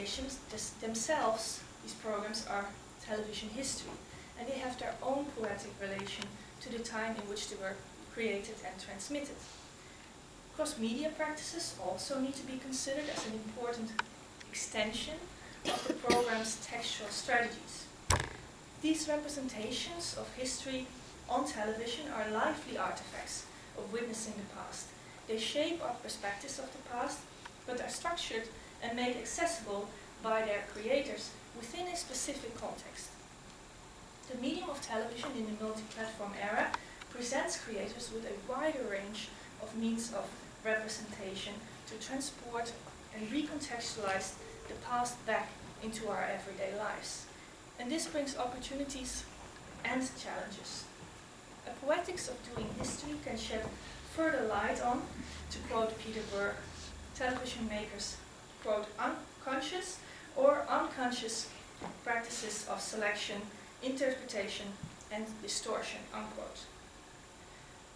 representations themselves, these programs are television history, and they have their own poetic relation to the time in which they were created and transmitted. Cross-media practices also need to be considered as an important extension of the program's textual strategies. These representations of history on television are lively artifacts of witnessing the past. They shape our perspectives of the past, but are structured and made accessible by their creators within a specific context. The medium of television in the multi-platform era presents creators with a wider range of means of representation to transport and recontextualize the past back into our everyday lives. And this brings opportunities and challenges. A poetics of doing history can shed further light on, to quote Peter Berg, television makers, quote, unconscious or unconscious practices of selection, interpretation, and distortion, unquote.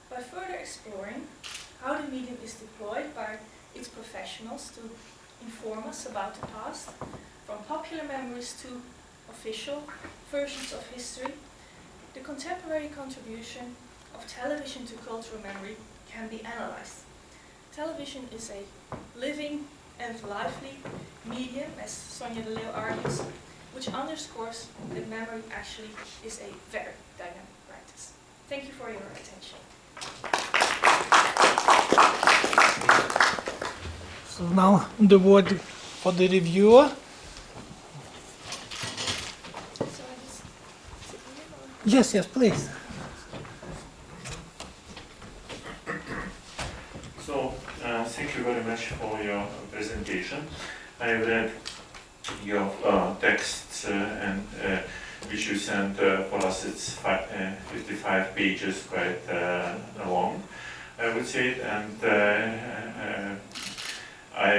By further exploring how the medium is deployed by its professionals to inform us about the past, from popular memories to official versions of history, the contemporary contribution of television to cultural memory can be analyzed. Television is a living and lively medium, as Sonja de Leeuw argues, which underscores that memory actually is a very dynamic practice. Thank you for your attention. So now the word for the reviewer. Yes, please. So, thank you very much for your presentation. I read your texts and which you sent for us. It's 55 pages, quite long, I would say, and I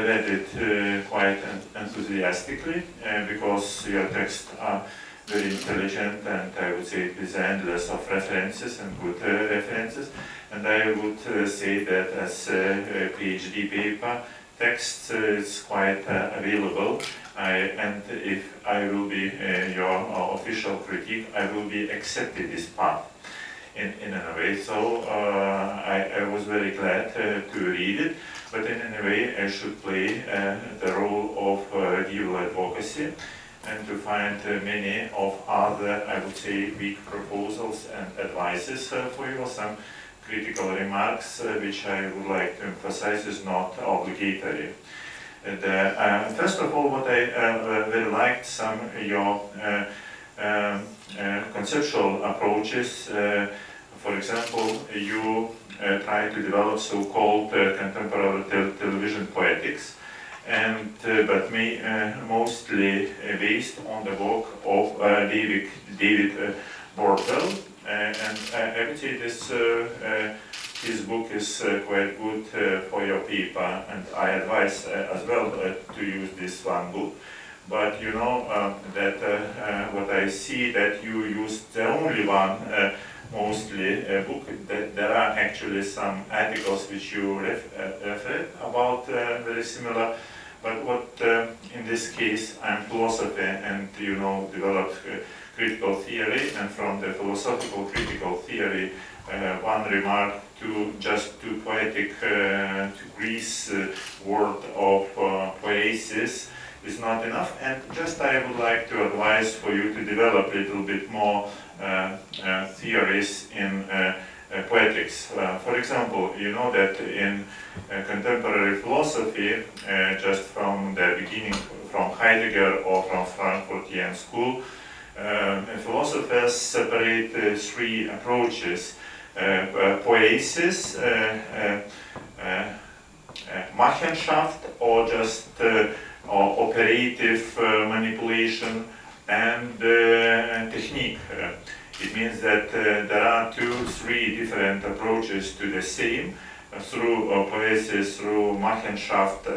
read it quite enthusiastically because your texts are very intelligent, and I would say with endless of references and good references. And I would say that as a PhD paper text is quite available. And if I will be your official critique, I will be accepted this part in a way. So I was very glad to read it. But in any way, I should play the role of legal advocacy, and to find many of other, I would say, weak proposals and advices for you. Some critical remarks, which I would like to emphasize, is not obligatory. First of all, what I very liked some your conceptual approaches. For example, you try to develop so-called contemporary television poetics, and but mostly based on the work of David Berber, and I would say this his book is quite good for your paper, and I advise as well to use this one book. But you know that what I see that you used the only one mostly book. That there are actually some articles which you referred about very similar. But what in this case, I'm philosopher, and you know developed critical theory, and from the philosophical critical theory, one remark to poetic to Greece word of poesis is not enough, and just I would like to advise for you to develop a little bit more theories in poetics. For example, you know that in contemporary philosophy, just from the beginning, from Heidegger or from Frankfurtian school, philosophers separate three approaches: poesis, Machenschaft, or just operative manipulation, and technique. It means that there are three different approaches to the same, through poesis, through Machenschaft,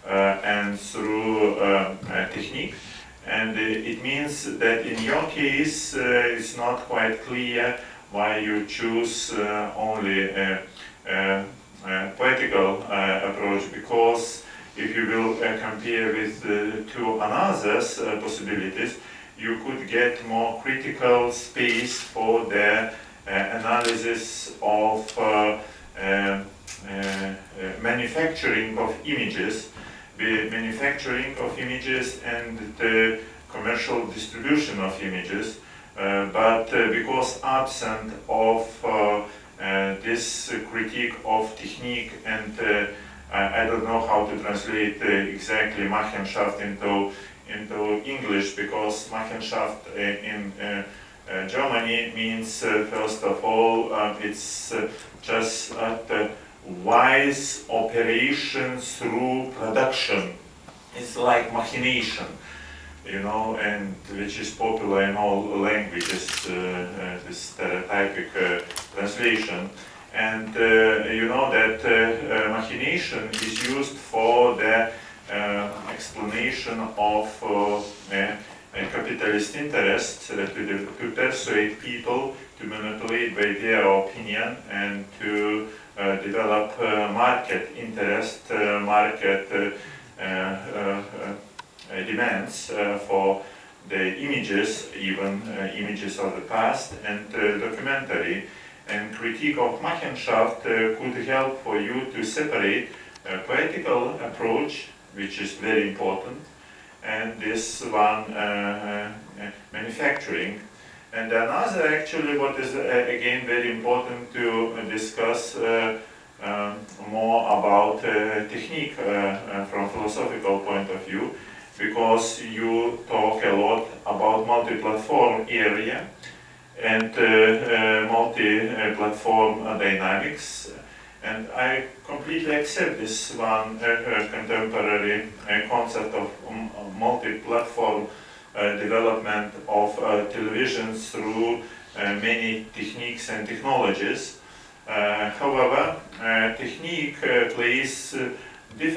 and through technique. And it means that in your case, it's not quite clear why you choose only a poetical approach, because if you will compare with two another possibilities, you could get more critical space for the analysis of manufacturing of images, the manufacturing of images and the commercial distribution of images, but because absent of this critique of technique and I don't know how to translate exactly Machenschaft into English, because Machenschaft in Germany means first of all it's just wise operation through production. It's like machination, you know, and which is popular in all languages, this stereotypic translation. And you know that machination is used for the explanation of capitalist interests, to persuade people, to manipulate by their opinion, and to develop market interest, market demands for the images, even images of the past, and documentary. And critique of Machenschaft could help for you to separate a poetical approach, which is very important, and this one manufacturing. And another, actually, what is again very important to discuss more about technique from philosophical point of view, because you talk a lot about multi-platform area and multi-platform dynamics, and I completely accept this one contemporary concept of multi-platform development of television through many techniques and technologies. However, technique plays different